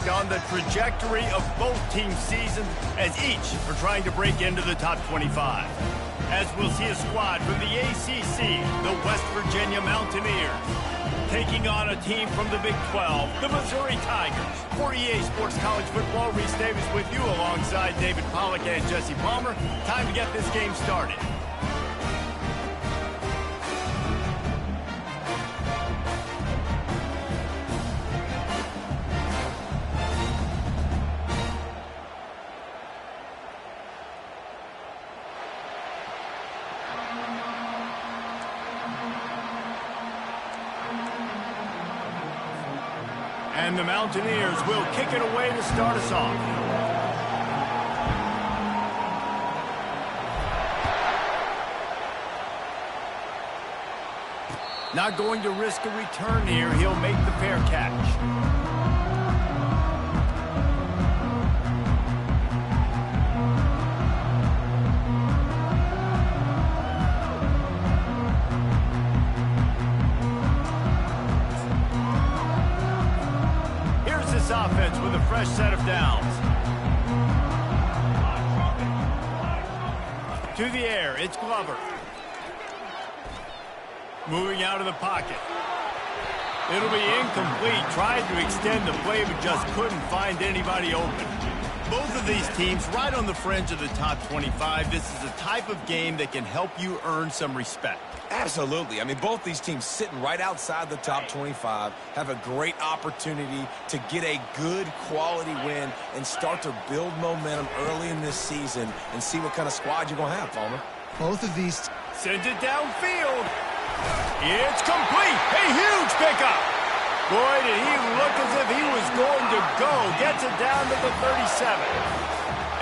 On the trajectory of both teams' seasons as each are trying to break into the top 25. As we'll see a squad from the ACC, the West Virginia Mountaineers, taking on a team from the Big 12, the Missouri Tigers. For EA Sports College Football, Reese Davis with you alongside David Pollack and Jesse Palmer. Time to get this game started. And the Mountaineers will kick it away to start us off. Not going to risk a return here. He'll make the fair catch. Offense with a fresh set of downs. To the air, it's Glover. Moving out of the pocket. It'll be incomplete. Tried to extend the play, but just couldn't find anybody open. Both of these teams right on the fringe of the top 25. This is a type of game that can help you earn some respect. Absolutely. I mean, both these teams sitting right outside the top 25 have a great opportunity to get a good quality win and start to build momentum early in this season and see what kind of squad you're going to have, Palmer. Both of these... Sends it downfield. It's complete. A huge pickup. Boy, did he look as if he was going to go. Gets it down to the 37.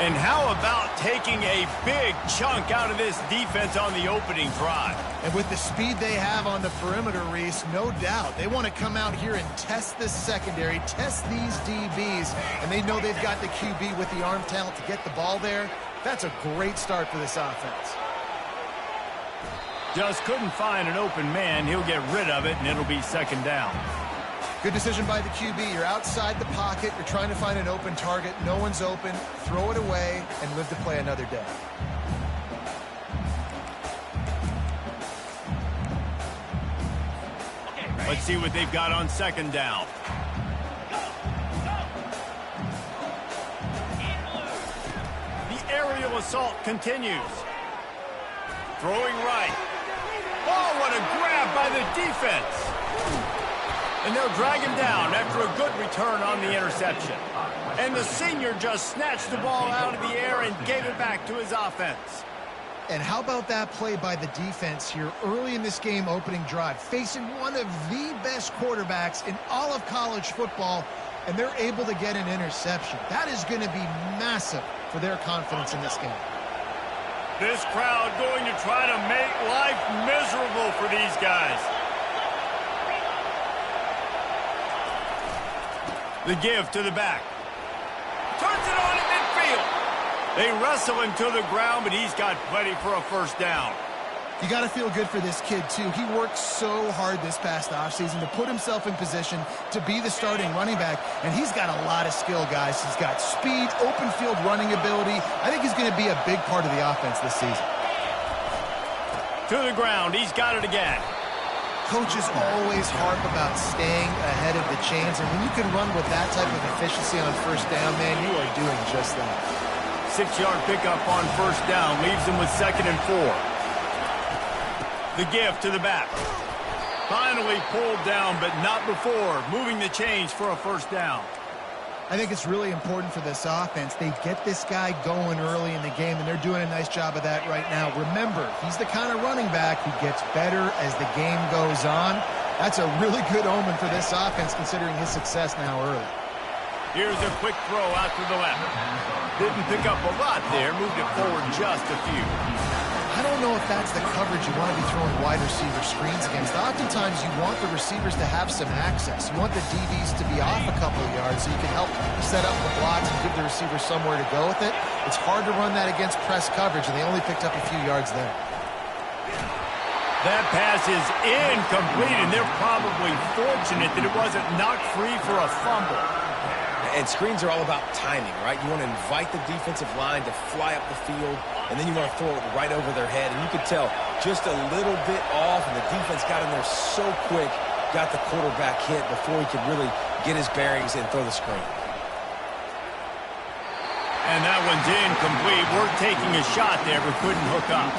And how about taking a big chunk out of this defense on the opening drive? And with the speed they have on the perimeter, Reese, no doubt. They want to come out here and test this secondary, test these DBs, and they know they've got the QB with the arm talent to get the ball there. That's a great start for this offense. Just couldn't find an open man. He'll get rid of it, and it'll be second down. Good decision by the QB. You're outside the pocket. You're trying to find an open target. No one's open. Throw it away and live to play another day. Let's see what they've got on second down. The aerial assault continues. Throwing right. Oh, what a grab by the defense. And they'll drag him down after a good return on the interception. And the senior just snatched the ball out of the air and gave it back to his offense. And how about that play by the defense here early in this game opening drive, facing one of the best quarterbacks in all of college football, and they're able to get an interception. That is going to be massive for their confidence in this game. This crowd going to try to make life miserable for these guys. The give to the back. Turns it on in midfield. They wrestle him to the ground, but he's got plenty for a first down. You got to feel good for this kid, too. He worked so hard this past offseason to put himself in position to be the starting running back, and he's got a lot of skill, guys. He's got speed, open field running ability. I think he's going to be a big part of the offense this season. To the ground. He's got it again. Coaches always harp about staying ahead of the chains, and when you can run with that type of efficiency on first down, man, you are doing just that. 6-yard pickup on first down leaves him with 2nd and 4. The give to the back. Finally pulled down, but not before. Moving the chains for a first down. I think it's really important for this offense. They get this guy going early in the game, and they're doing a nice job of that right now. Remember, he's the kind of running back who gets better as the game goes on. That's a really good omen for this offense, considering his success now early. Here's a quick throw out to the left. Didn't pick up a lot there. Moved it forward just a few. I don't know if that's the coverage you want to be throwing wide receiver screens against. Oftentimes, you want the receivers to have some access. You want the DBs to be off a couple of yards so you can help set up the blocks and give the receiver somewhere to go with it. It's hard to run that against press coverage, and they only picked up a few yards there. That pass is incomplete, and they're probably fortunate that it wasn't knocked free for a fumble. And screens are all about timing, right? You want to invite the defensive line to fly up the field, and then you want to throw it right over their head. And you could tell just a little bit off, and the defense got in there so quick, got the quarterback hit before he could really get his bearings and throw the screen. And that one's incomplete. We're taking a shot there, but couldn't hook up.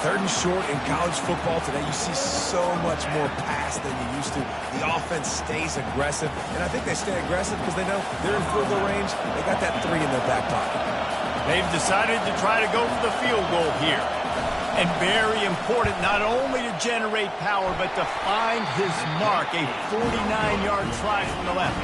3rd and short in college football today, you see so much more pass than you used to. The offense stays aggressive, and I think they stay aggressive because they know they're in field goal range. They got that 3 in their back pocket. They've decided to try to go for the field goal here. And very important not only to generate power, but to find his mark, a 49-yard try from the left.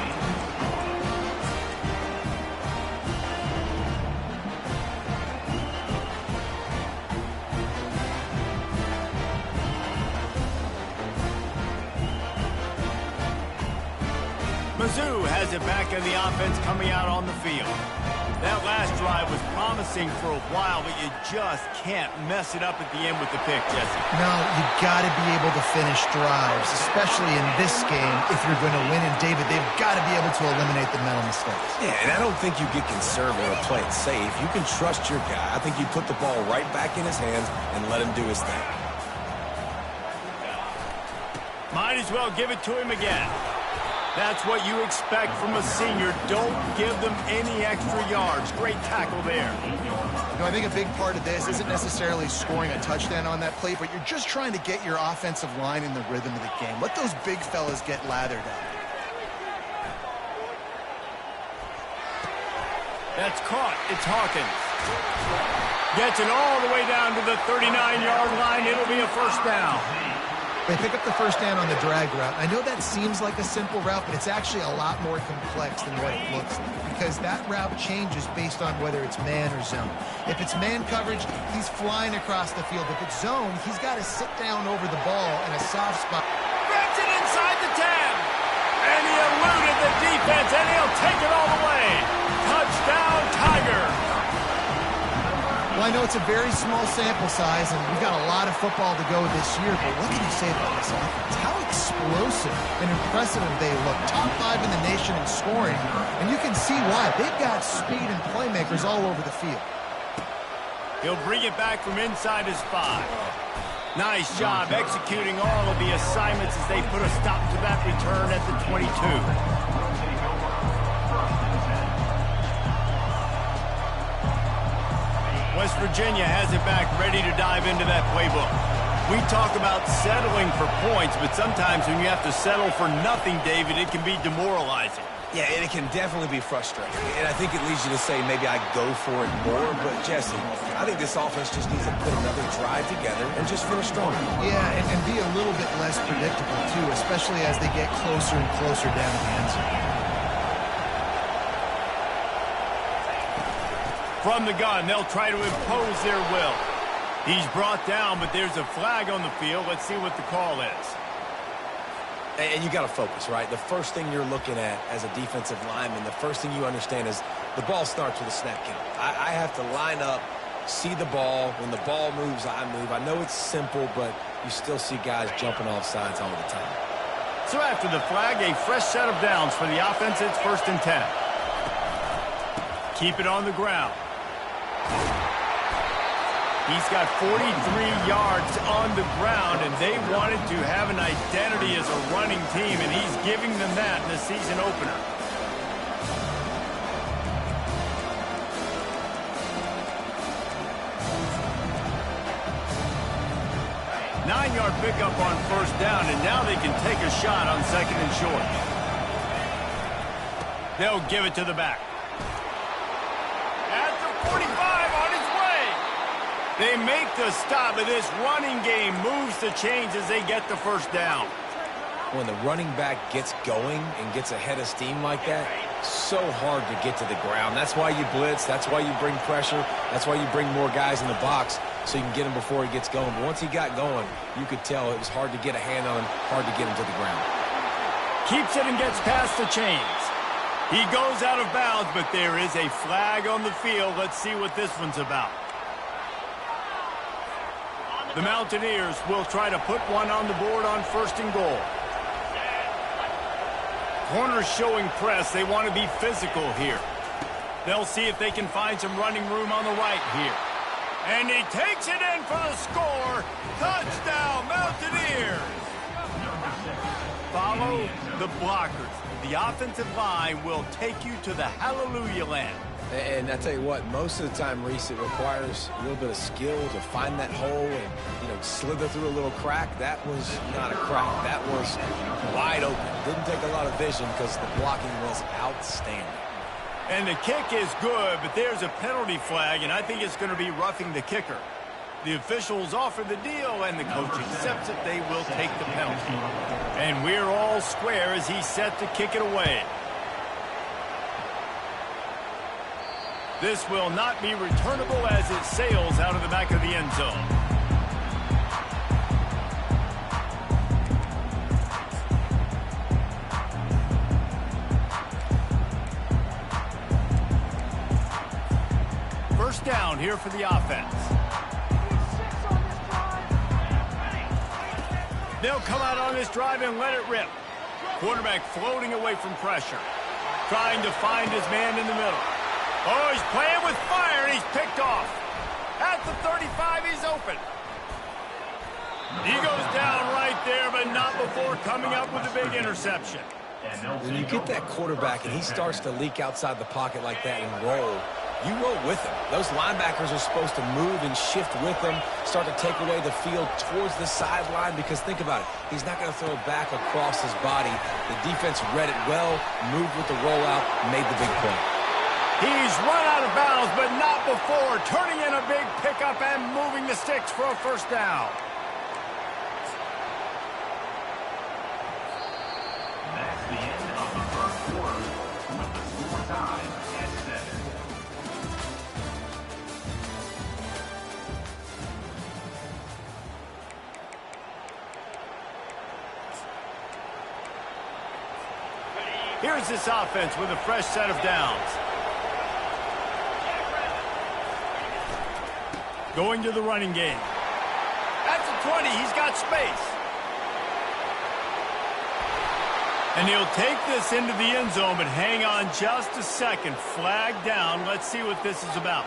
Mizzou has it back in the offense coming out on the field. That last drive was promising for a while, but you just can't mess it up at the end with the pick, Jesse. No, you got to be able to finish drives, especially in this game if you're going to win. And, David, they've got to be able to eliminate the mental mistakes. Yeah, and I don't think you get conservative or play it safe. You can trust your guy. I think you put the ball right back in his hands and let him do his thing. Might as well give it to him again. That's what you expect from a senior. Don't give them any extra yards. Great tackle there. I think a big part of this isn't necessarily scoring a touchdown on that play, but you're just trying to get your offensive line in the rhythm of the game. Let those big fellas get lathered up. That's caught. It's Hawkins. Gets it all the way down to the 39-yard line. It'll be a first down. They pick up the first down on the drag route. I know that seems like a simple route, but it's actually a lot more complex than what it looks like because that route changes based on whether it's man or zone. If it's man coverage, he's flying across the field. If it's zone, he's got to sit down over the ball in a soft spot. Grabs it inside the 10. And he eluded the defense, and he'll take it all the way. Touchdown, Tiger. Well, I know it's a very small sample size, and we've got a lot of football to go this year, but what can you say about this offense? How explosive and impressive they look. Top 5 in the nation in scoring, and you can see why. They've got speed and playmakers all over the field. He'll bring it back from inside his 5. Nice job executing all of the assignments as they put a stop to that return at the 22. West Virginia has it back, ready to dive into that playbook. We talk about settling for points, but sometimes when you have to settle for nothing, David, it can be demoralizing. Yeah, and it can definitely be frustrating. And I think it leads you to say maybe I go for it more. But, Jesse, I think this offense just needs to put another drive together and just finish strong. Yeah, and be a little bit less predictable, too, especially as they get closer and closer down the end zone. From the gun, they'll try to impose their will. He's brought down, but there's a flag on the field. Let's see what the call is. And you got to focus, right? The first thing you're looking at as a defensive lineman, the first thing you understand is the ball starts with a snap count. I have to line up, see the ball. When the ball moves, I move. I know it's simple, but you still see guys jumping off sides all the time. So after the flag, a fresh set of downs for the offense. It's 1st and 10. Keep it on the ground. He's got 43 yards on the ground, and they wanted to have an identity as a running team, and he's giving them that in the season opener. Nine-yard pickup on first down, and now they can take a shot on 2nd and short. They'll give it to the back. At the 45, on his way. They make the stop, but this running game moves the chains as they get the first down. When the running back gets going and gets ahead of steam like that, so hard to get to the ground. That's why you blitz. That's why you bring pressure. That's why you bring more guys in the box so you can get him before he gets going. But once he got going, you could tell it was hard to get a hand on him, hard to get him to the ground. Keeps it and gets past the chains. He goes out of bounds, but there is a flag on the field. Let's see what this one's about. The Mountaineers will try to put one on the board on 1st and goal. corner's showing press. They want to be physical here. They'll see if they can find some running room on the right here. And he takes it in for the score. Touchdown, Mountaineers. Follow the blockers. The offensive line will take you to the hallelujah land. And I tell you what, most of the time, Reese, it requires a little bit of skill to find that hole and, slither through a little crack. That was not a crack. That was wide open. Didn't take a lot of vision because the blocking was outstanding. And the kick is good, but there's a penalty flag, and I think it's going to be roughing the kicker. The officials offer the deal, and the coach accepts it. They will take the penalty. And we're all square as he's set to kick it away. This will not be returnable as it sails out of the back of the end zone. First down here for the offense. They'll come out on this drive and let it rip. Quarterback floating away from pressure. Trying to find his man in the middle. Oh, he's playing with fire, and he's picked off. At the 35, he's open. He goes down right there, but not before coming up with a big interception. When you get that quarterback and he starts to leak outside the pocket like that and roll, you roll with him. Those linebackers are supposed to move and shift with him, start to take away the field towards the sideline, because think about it. He's not going to throw it back across his body. The defense read it well, moved with the rollout, made the big play. He's run out of bounds, but not before turning in a big pickup and moving the sticks for a first down. That's the end of the first quarter with the score tied at 7. Here's this offense with a fresh set of downs. Going to the running game. That's a 20. He's got space. And he'll take this into the end zone, but hang on just a second. Flag down. Let's see what this is about.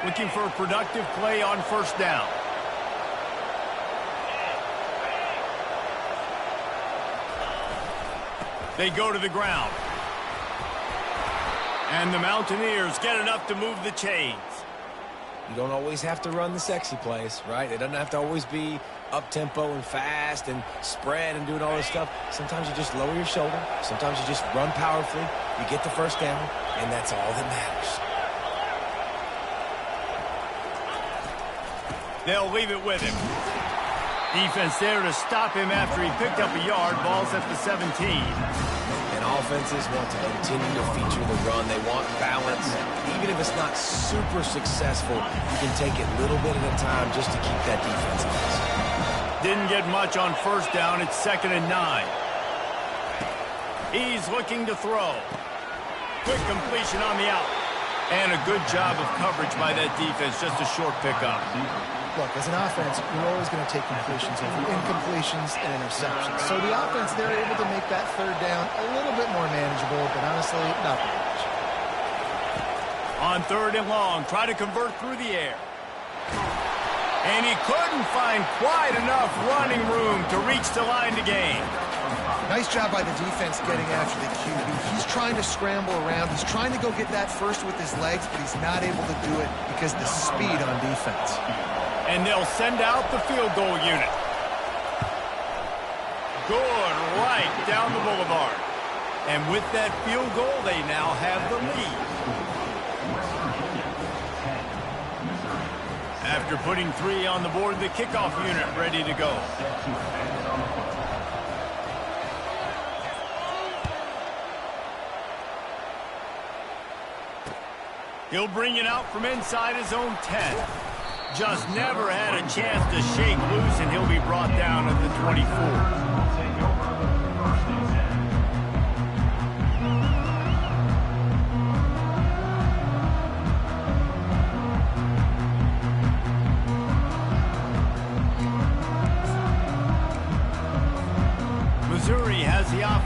Looking for a productive play on first down. They go to the ground. And the Mountaineers get enough to move the chains. You don't always have to run the sexy plays, right? It doesn't have to always be up-tempo and fast and spread and doing all this stuff. Sometimes you just lower your shoulder. Sometimes you just run powerfully. You get the first down, and that's all that matters. They'll leave it with him. Defense there to stop him after he picked up a yard. Ball's at the 17. And offenses want to continue to feature the run. They want balance. Even if it's not super successful, you can take it little bit at a time just to keep that defense honest. Didn't get much on first down. It's 2nd and 9. He's looking to throw. Quick completion on the out. And a good job of coverage by that defense. Just a short pickup. Look, as an offense, you're always going to take completions over incompletions and interceptions. So the offense, they're able to make that third down a little bit more manageable, but honestly, not very much. On 3rd and long, try to convert through the air. And he couldn't find quite enough running room to reach the line to gain. Nice job by the defense getting after the QB. He's trying to scramble around. He's trying to go get that first with his legs, but he's not able to do it because of the speed on defense. And they'll send out the field goal unit. Good, right down the boulevard. And with that field goal, they now have the lead. After putting 3 on the board, the kickoff unit ready to go. He'll bring it out from inside his own 10. Just never had a chance to shake loose, and he'll be brought down at the 24.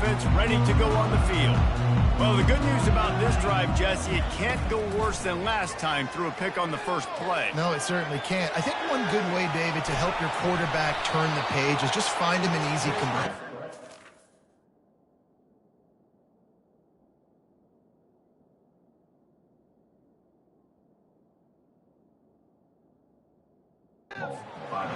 offense ready to go on the field. Well, the good news about this drive, Jesse, it can't go worse than last time through a pick on the first play. No, it certainly can't. I think one good way, David, to help your quarterback turn the page is just find him an easy command.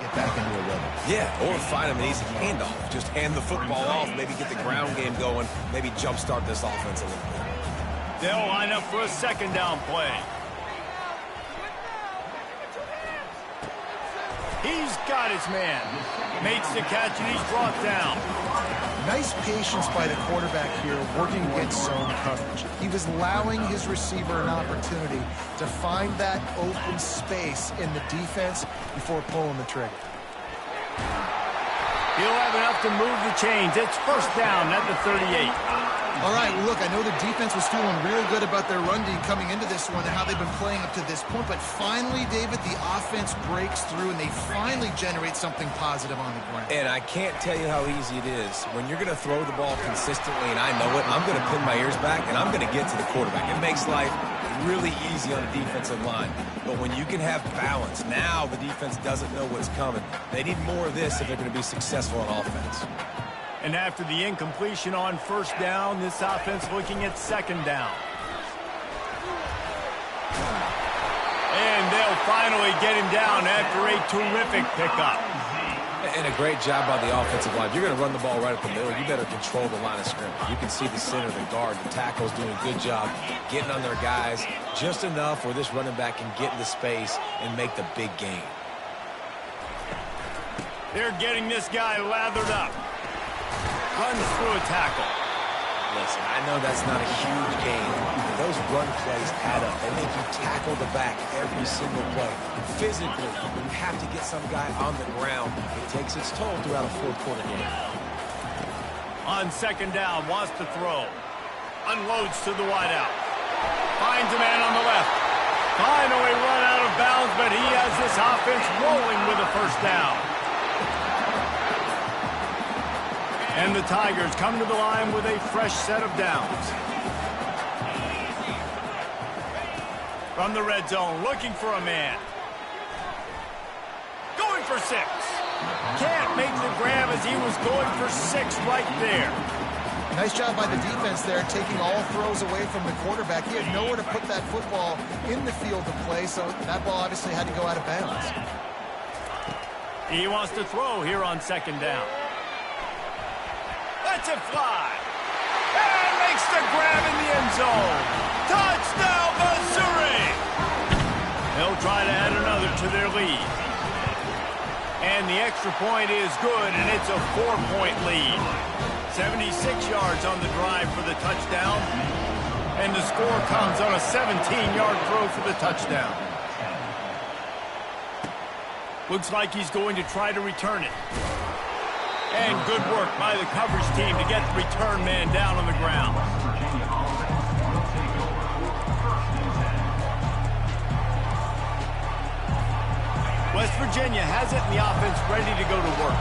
Get back into a rhythm. Yeah, or find him an easy handoff. Just hand the football off, maybe get the ground game going, maybe jumpstart this offense a little bit. They'll line up for a second down play. He's got his man. Makes the catch and he's brought down. Nice patience by the quarterback here working against zone coverage. He was allowing his receiver an opportunity to find that open space in the defense before pulling the trigger. He'll have enough to move the chains. It's first down at the 38. All right, well, look, I know the defense was feeling real good about their run D coming into this one and how they've been playing up to this point, but finally, David, the offense breaks through and they finally generate something positive on the ground. And I can't tell you how easy it is. When you're going to throw the ball consistently, and I know it, I'm going to pin my ears back, and I'm going to get to the quarterback. It makes life really easy on the defensive line. But when you can have balance, now the defense doesn't know what's coming. They need more of this if they're going to be successful on offense. And after the incompletion on first down, this offense looking at second down. And they'll finally get him down after a terrific pickup. And a great job by the offensive line. If you're going to run the ball right up the middle, you better control the line of scrimmage. You can see the center, the guard, the tackle's doing a good job getting on their guys just enough where this running back can get into space and make the big gain. They're getting this guy lathered up. Runs through a tackle. Listen, I know that's not a huge gain, but those run plays add up. They make you tackle the back every single play. Physically, when you have to get some guy on the ground, it takes its toll throughout a fourth-quarter game. On second down, wants to throw. Unloads to the wideout. Finds a man on the left. Finally run out of bounds, but he has this offense rolling with a first down. And the Tigers come to the line with a fresh set of downs. From the red zone, looking for a man. Going for 6. Can't make the grab as he was going for 6 right there. Nice job by the defense there, taking all throws away from the quarterback. He had nowhere to put that football in the field to play, so that ball obviously had to go out of bounds. He wants to throw here on second down. Lets it fly. And makes the grab in the end zone. Touchdown, Missouri! They'll try to add another to their lead. And the extra point is good, and it's a 4-point lead. 76 yards on the drive for the touchdown. And the score comes on a 17-yard throw for the touchdown. Looks like he's going to try to return it. And good work by the coverage team to get the return man down on the ground. West Virginia has it, and the offense ready to go to work.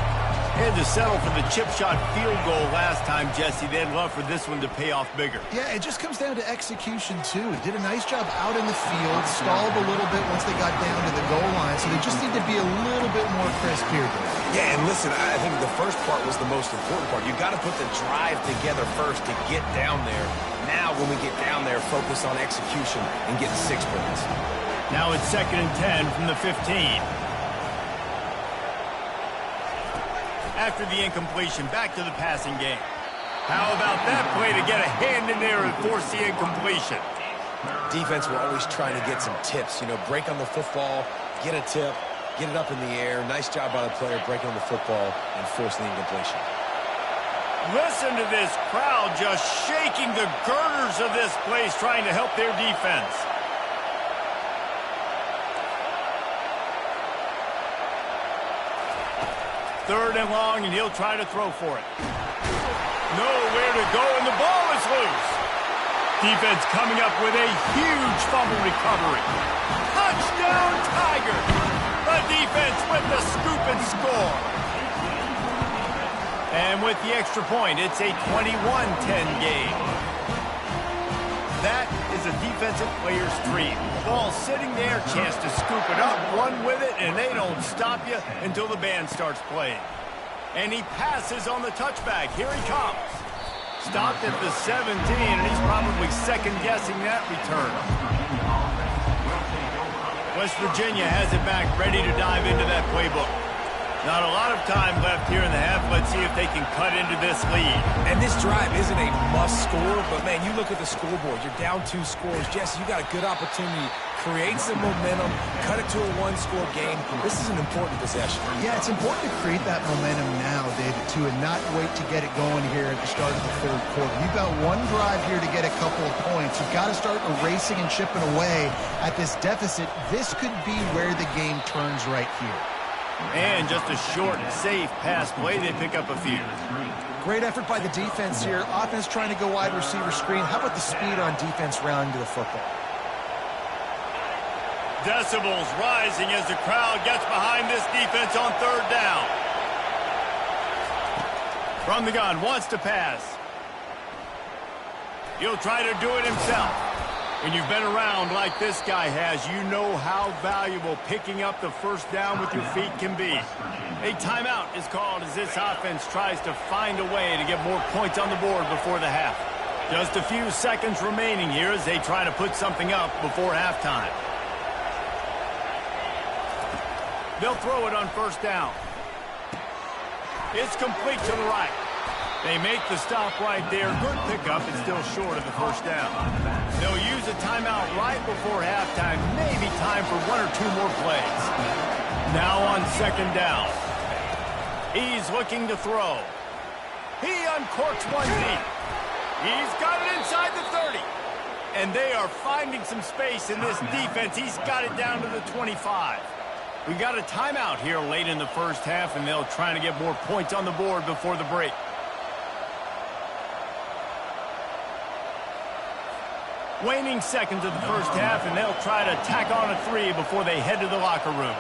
They had to settle for the chip shot field goal last time, Jesse. They'd love for this one to pay off bigger. Yeah, it just comes down to execution, too. Did a nice job out in the field, stalled a little bit once they got down to the goal line, so they just need to be a little bit more crisp here. Yeah, and listen, I think the first part was the most important part. You got to put the drive together first to get down there. Now, when we get down there, focus on execution and getting 6 points. Now it's 2nd and 10 from the 15. After the incompletion, back to the passing game. How about that play to get a hand in there and force the incompletion? Defense were always trying to get some tips. You know, break on the football, get a tip, get it up in the air. Nice job by the player breaking on the football and forcing the incompletion. Listen to this crowd just shaking the girders of this place trying to help their defense. Third and long, and he'll try to throw for it. Nowhere to go, and the ball is loose. Defense coming up with a huge fumble recovery. Touchdown, Tigers! The defense with the scoop and score. And with the extra point, it's a 21-10 game. That is a defensive player's dream. Ball sitting there, chance to scoop it up, run with it, and they don't stop you until the band starts playing. And he passes on the touchback. Here he comes. Stopped at the 17, and he's probably second-guessing that return. West Virginia has it back, ready to dive into that playbook. Not a lot of time left here in the half. Let's see if they can cut into this lead. And this drive isn't a must score, but, man, you look at the scoreboard. You're down 2 scores. Jesse, you got a good opportunity. Create some momentum. Cut it to a 1-score game. This is an important possession. Yeah, it's important to create that momentum now, David, too, and not wait to get it going here at the start of the third quarter. You've got one drive here to get a couple of points. You've got to start erasing and chipping away at this deficit. This could be where the game turns right here. And just a short, safe pass play. They pick up a few. Great effort by the defense here. Offense trying to go wide receiver screen. How about the speed on defense rounding to the football? Decibels rising as the crowd gets behind this defense on third down. From the gun, wants to pass. He'll try to do it himself. When you've been around like this guy has, you know how valuable picking up the first down with your feet can be. A timeout is called as this offense tries to find a way to get more points on the board before the half. Just a few seconds remaining here as they try to put something up before halftime. They'll throw it on first down. It's complete to the right. They make the stop right there. Good pickup. It's still short of the first down. They'll use a timeout right before halftime. Maybe time for 1 or 2 more plays. Now on second down. He's looking to throw. He uncorks one deep. He's got it inside the 30. And they are finding some space in this defense. He's got it down to the 25. We got a timeout here late in the first half, and they'll try to get more points on the board before the break. Waning seconds of the first half, and they'll try to tack on a 3 before they head to the locker room.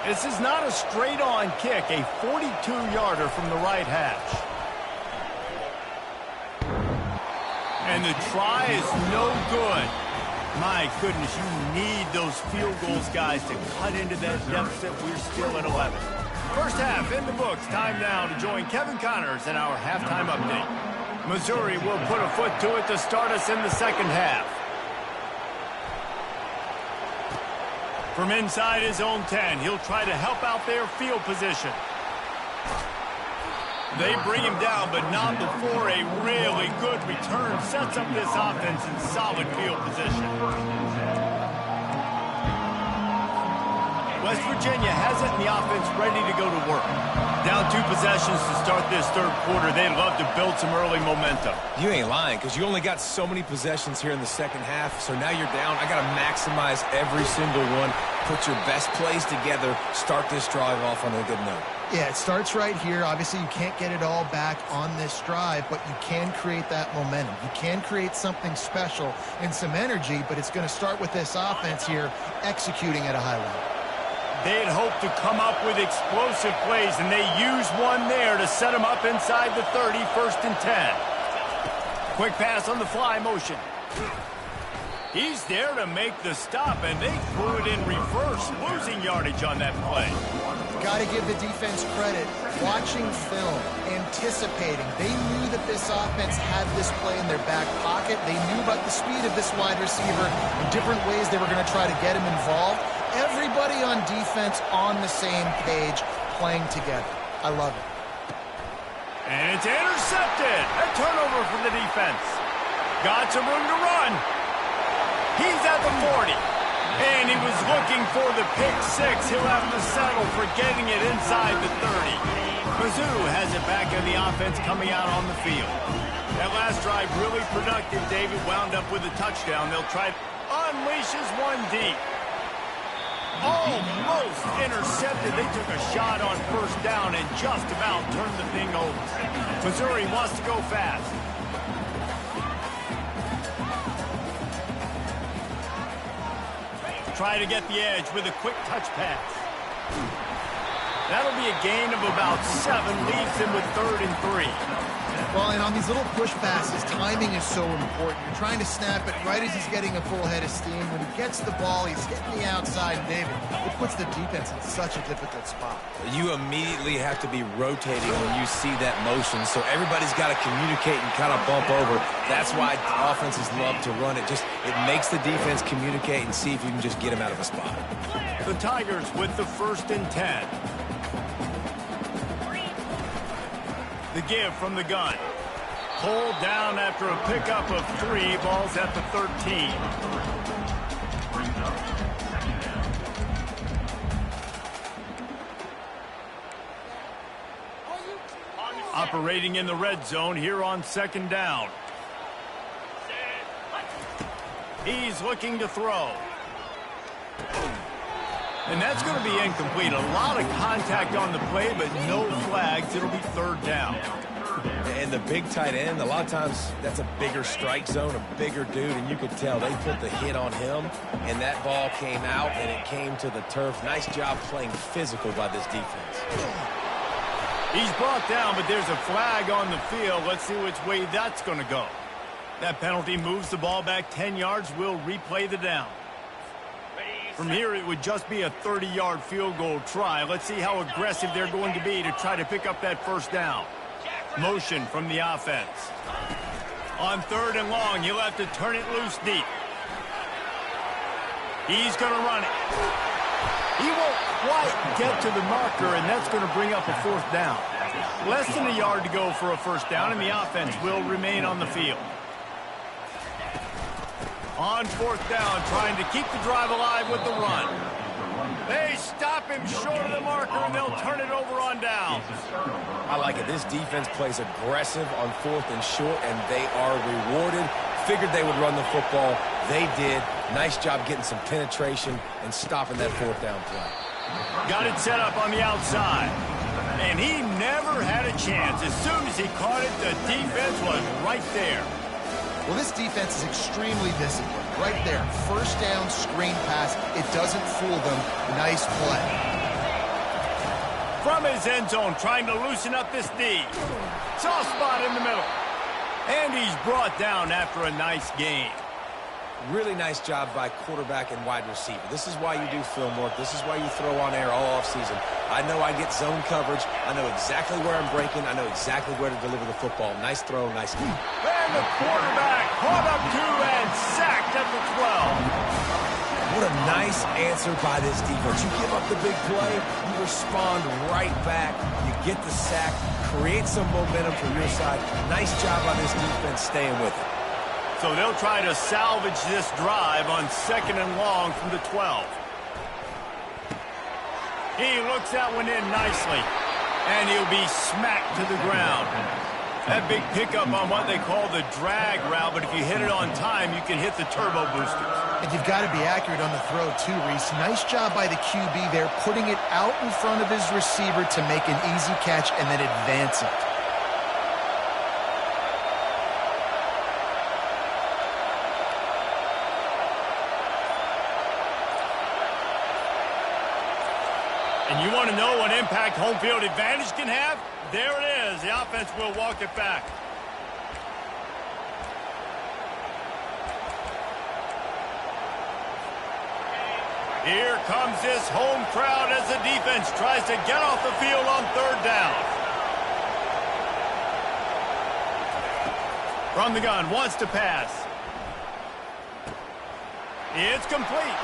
This is not a straight-on kick, a 42-yarder from the right hash. And the try is no good. My goodness, you need those field goals, guys, to cut into that deficit. We're still at 11. First half in the books. Time now to join Kevin Connors in our halftime update. Missouri will put a foot to it to start us in the second half. From inside his own 10, he'll try to help out their field position. They bring him down, but not before a really good return sets up this offense in solid field position. West Virginia has it, and the offense ready to go to work. Down 2 possessions to start this third quarter. They'd love to build some early momentum. You ain't lying, because you only got so many possessions here in the second half, so now you're down. I got to maximize every single one. Put your best plays together. Start this drive off on a good note. Yeah, it starts right here. Obviously, you can't get it all back on this drive, but you can create that momentum. You can create something special and some energy, but it's going to start with this offense here executing at a high level. They'd hope to come up with explosive plays, and they use one there to set them up inside the 30, 1st and 10. Quick pass on the fly motion. He's there to make the stop, and they threw it in reverse, losing yardage on that play. Got to give the defense credit. Watching film, anticipating. They knew that this offense had this play in their back pocket. They knew about the speed of this wide receiver and different ways they were going to try to get him involved. Everybody on defense on the same page, playing together. I love it. And it's intercepted. A turnover for the defense. Got some room to run. He's at the 40. And he was looking for the pick 6. He'll have to settle for getting it inside the 30. Mizzou has it back in the offense coming out on the field. That last drive really productive. David wound up with a touchdown. They'll try unleashes one deep. Almost intercepted. They took a shot on first down and just about turned the thing over. Missouri wants to go fast. Try to get the edge with a quick touch pass. That'll be a gain of about 7, leaves him with 3rd and 3. Well, and on these little push passes, timing is so important. You're trying to snap it right as he's getting a full head of steam. When he gets the ball, he's hitting the outside, and David, it puts the defense in such a difficult spot. You immediately have to be rotating when you see that motion, so everybody's got to communicate and kind of bump over. That's why offenses love to run it. It makes the defense communicate and see if you can just get him out of a spot. The Tigers with the 1st and 10. The give from the gun. Pulled down after a pickup of 3. Ball's at the 13. Operating in the red zone here on 2nd down. He's looking to throw. And that's going to be incomplete. A lot of contact on the play, but no flags. It'll be 3rd down. And the big tight end, a lot of times that's a bigger strike zone, a bigger dude, and you could tell they put the hit on him, and that ball came out, and it came to the turf. Nice job playing physical by this defense. He's brought down, but there's a flag on the field. Let's see which way that's going to go. That penalty moves the ball back 10 yards. We'll replay the down. From here, it would just be a 30-yard field goal try. Let's see how aggressive they're going to be to try to pick up that 1st down. Motion from the offense. On 3rd and long, he'll have to turn it loose deep. He's going to run it. He won't quite get to the marker, and that's going to bring up a 4th down. Less than a yard to go for a 1st down, and the offense will remain on the field. On 4th down, trying to keep the drive alive with the run. They stop him short of the marker, and they'll turn it over on down. I like it. This defense plays aggressive on 4th and short, and they are rewarded. Figured they would run the football. They did. Nice job getting some penetration and stopping that 4th down play. Got it set up on the outside. And he never had a chance. As soon as he caught it, the defense was right there. Well, this defense is extremely disciplined. Right there, 1st down, screen pass. It doesn't fool them. Nice play. From his end zone, trying to loosen up this D. Soft spot in the middle. And he's brought down after a nice gain. Really nice job by quarterback and wide receiver. This is why you do film work. This is why you throw on air all offseason. I know I get zone coverage. I know exactly where I'm breaking. I know exactly where to deliver the football. Nice throw, nice game. And the quarterback caught up to and sacked at the 12. What a nice answer by this defense. You give up the big play, you respond right back. You get the sack, create some momentum for your side. Nice job by this defense staying with it. So they'll try to salvage this drive on 2nd and long from the 12. He looks that one in nicely, and he'll be smacked to the ground. That big pickup on what they call the drag route, but if you hit it on time, you can hit the turbo boosters. And you've got to be accurate on the throw, too, Reese. Nice job by the QB there, putting it out in front of his receiver to make an easy catch and then advance it. And you want to know what impact home field advantage can have? There it is. The offense will walk it back. Here comes this home crowd as the defense tries to get off the field on 3rd down. From the gun, wants to pass. It's complete.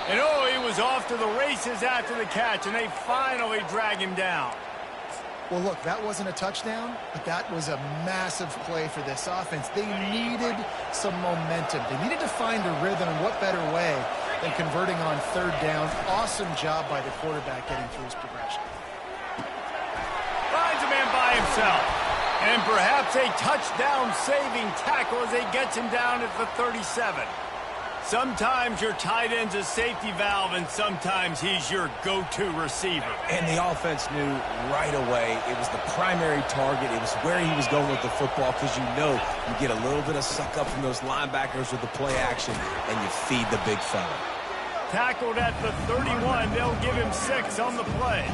And oh, he was off to the races after the catch, and they finally drag him down. Well, look, that wasn't a touchdown, but that was a massive play for this offense. They needed some momentum. They needed to find a rhythm, and what better way than converting on 3rd down. Awesome job by the quarterback getting through his progression. Finds a man by himself. And perhaps a touchdown-saving tackle as he gets him down at the 37. Sometimes your tight end's a safety valve, and sometimes he's your go-to receiver. And the offense knew right away it was the primary target. It was where he was going with the football, because you know you get a little bit of suck up from those linebackers with the play action, and you feed the big fella. Tackled at the 31. They'll give him 6 on the play.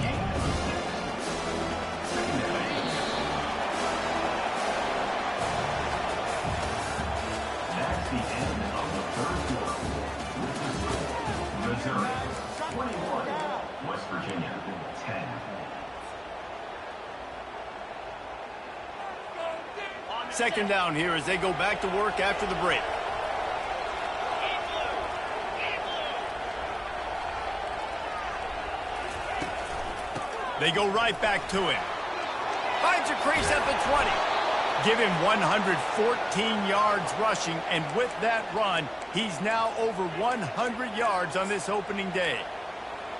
That's the end of the third quarter. Missouri 21, West Virginia 10. Second down here as they go back to work after the break. They go right back to him. Finds a crease at the 20. Give him 114 yards rushing, and with that run, he's now over 100 yards on this opening day.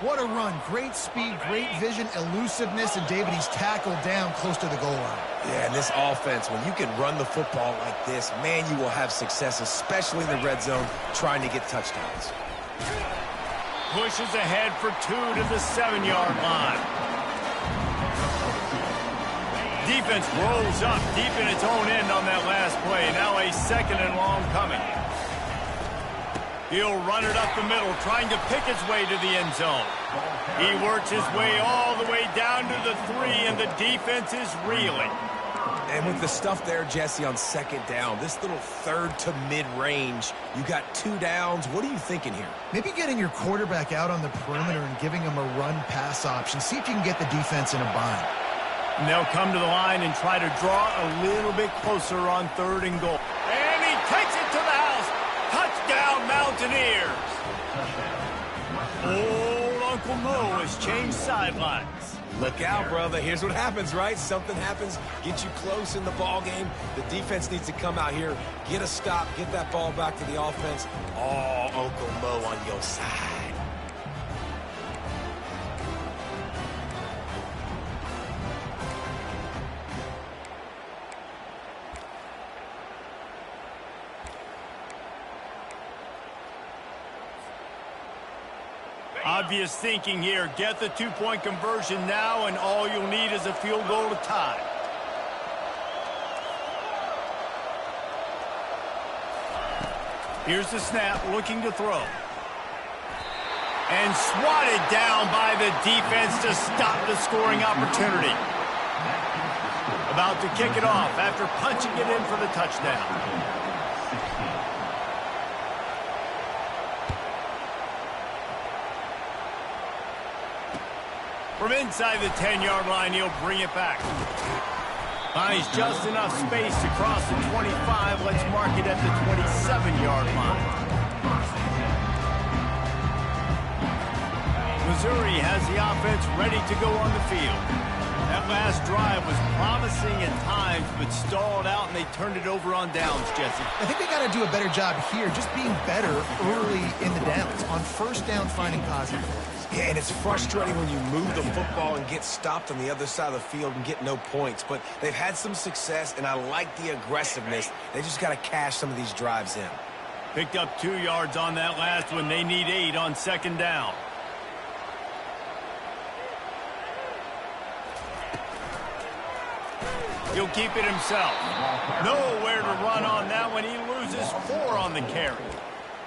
What a run. Great speed, great vision, elusiveness, and David, he's tackled down close to the goal line. Yeah, and this offense, when you can run the football like this, man, you will have success, especially in the red zone, trying to get touchdowns. Pushes ahead for 2 to the 7-yard line. Defense rolls up deep in its own end on that last play. Now a 2nd and long coming. He'll run it up the middle, trying to pick his way to the end zone. He works his way all the way down to the 3, and the defense is reeling. And with the stuff there, Jesse, on 2nd down, this little 3rd to mid-range, you got 2 downs. What are you thinking here? Maybe getting your quarterback out on the perimeter and giving him a run-pass option. See if you can get the defense in a bind. And they'll come to the line and try to draw a little bit closer on 3rd and goal. And he takes it to the house. Touchdown, Mountaineers. Old Uncle Mo has changed sidelines. Look out, brother. Here's what happens, right? Something happens, get you close in the ball game. The defense needs to come out here, get a stop, get that ball back to the offense. Oh, Uncle Mo on your side. Obvious thinking here. Get the 2-point conversion now, and all you'll need is a field goal to tie. Here's the snap, looking to throw. And swatted down by the defense to stop the scoring opportunity. About to kick it off after punching it in for the touchdown. From inside the 10-yard line, he'll bring it back. Finds just enough space to cross the 25. Let's mark it at the 27-yard line. Missouri has the offense ready to go on the field. That last drive was promising at times, but stalled out, and they turned it over on downs, Jesse. I think they got to do a better job here, just being better early in the downs. On 1st down, finding positive plays. Yeah, and it's frustrating when you move the football and get stopped on the other side of the field and get no points. But they've had some success, and I like the aggressiveness. They just got to cash some of these drives in. Picked up 2 yards on that last one. They need 8 on 2nd down. He'll keep it himself. Nowhere to run on that one. He loses 4 on the carry.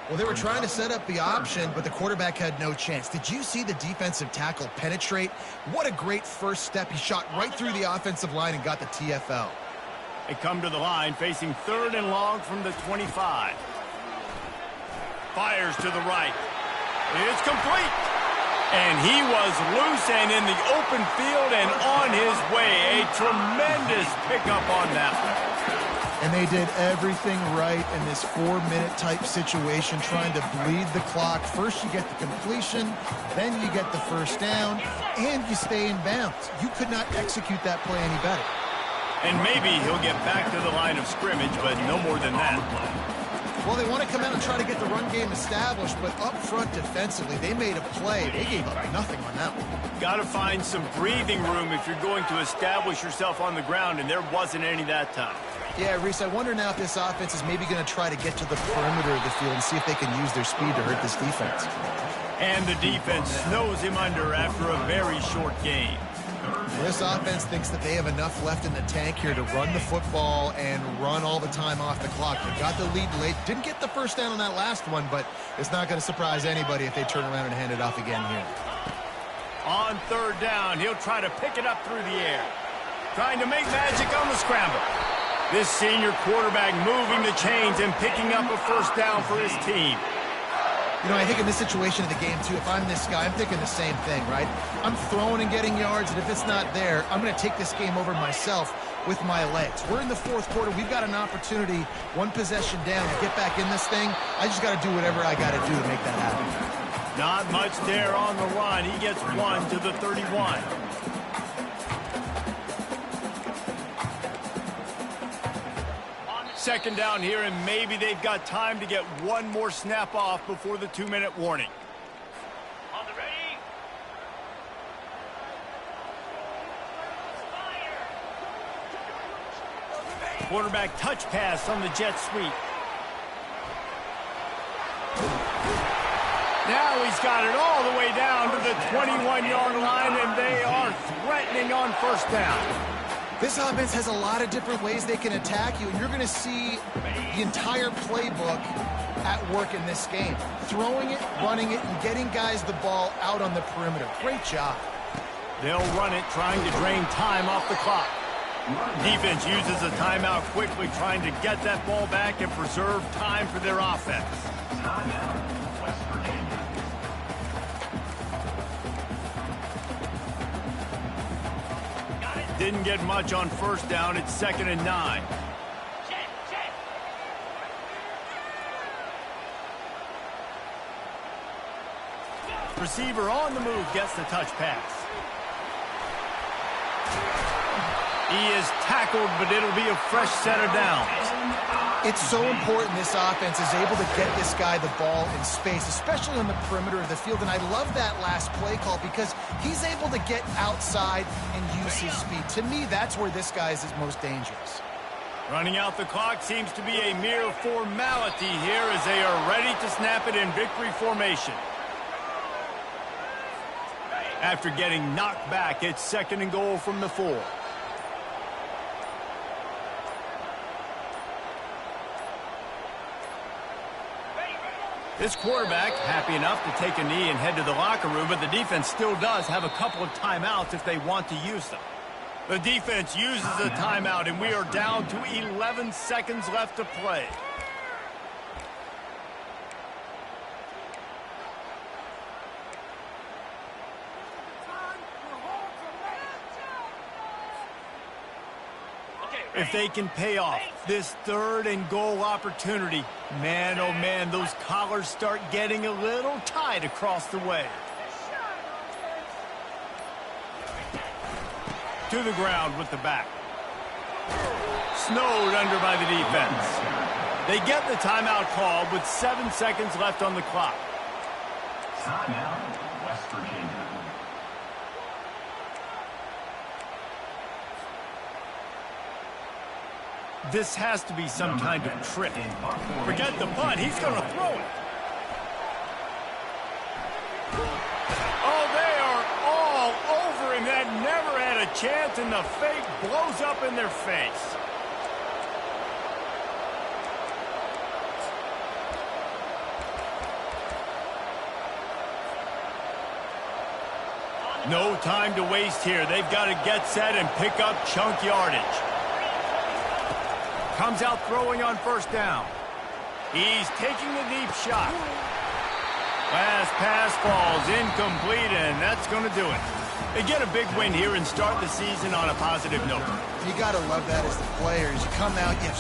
Well, they were trying to set up the option, but the quarterback had no chance. Did you see the defensive tackle penetrate? What a great first step. He shot right through the offensive line and got the TFL. They come to the line, facing 3rd and long from the 25. Fires to the right. It's complete. And he was loose and in the open field and on his way. A tremendous pickup on that one. And they did everything right in this 4-minute type situation, trying to bleed the clock. First you get the completion, then you get the 1st down, and you stay in bounds. You could not execute that play any better. And maybe he'll get back to the line of scrimmage, but no more than that. Well, they want to come out and try to get the run game established, but up front defensively, they made a play. They gave up nothing on that one. Got to find some breathing room if you're going to establish yourself on the ground, and there wasn't any that time. Yeah, Reese, I wonder now if this offense is maybe going to try to get to the perimeter of the field and see if they can use their speed to hurt this defense. And the defense snows him under after a very short game. This offense thinks that they have enough left in the tank here to run the football and run all the time off the clock. They got the lead late. Didn't get the first down on that last one, but it's not going to surprise anybody if they turn around and hand it off again here. On third down, he'll try to pick it up through the air. Trying to make magic on the scramble. This senior quarterback moving the chains and picking up a first down for his team. You know, I think in this situation of the game, too, if I'm this guy, I'm thinking the same thing, right? I'm throwing and getting yards, and if it's not there, I'm going to take this game over myself with my legs. We're in the fourth quarter. We've got an opportunity, one possession down, to get back in this thing. I just got to do whatever I got to do to make that happen. Not much there on the run. He gets one to the 31. Second down here, and maybe they've got time to get one more snap off before the 2-minute warning. On the ready. Quarterback touch pass on the jet sweep. Now he's got it all the way down to the 21-yard line, and they are threatening on first down. This offense has a lot of different ways they can attack you, and you're going to see the entire playbook at work in this game. Throwing it, running it, and getting guys the ball out on the perimeter. Great job. They'll run it, trying to drain time off the clock. Defense uses a timeout quickly, trying to get that ball back and preserve time for their offense. Timeout, West Virginia. Didn't get much on first down. It's 2nd and 9. Receiver on the move gets the touch pass. He is tackled, but it'll be a fresh set of downs. It's so important this offense is able to get this guy the ball in space, especially on the perimeter of the field. And I love that last play call because he's able to get outside and use his speed. To me, that's where this guy is most dangerous. Running out the clock seems to be a mere formality here as they are ready to snap it in victory formation. After getting knocked back, it's 2nd and goal from the 4. This quarterback happy enough to take a knee and head to the locker room, but the defense still does have a couple of timeouts if they want to use them. The defense uses a timeout, and we are down to 11 seconds left to play. If they can pay off this 3rd and goal opportunity, man, oh man, those collars start getting a little tight across the way. To the ground with the back. Snowed under by the defense. They get the timeout called with 7 seconds left on the clock. Timeout, West Virginia. This has to be some kind of trick. Forget the punt. He's going to throw it. Oh, they are all over him. That never had a chance, and the fake blows up in their face. No time to waste here. They've got to get set and pick up chunk yardage. Comes out throwing on first down. He's taking the deep shot. Last pass falls incomplete, and that's going to do it. They get a big win here and start the season on a positive note. You got to love that as the players. You come out, you have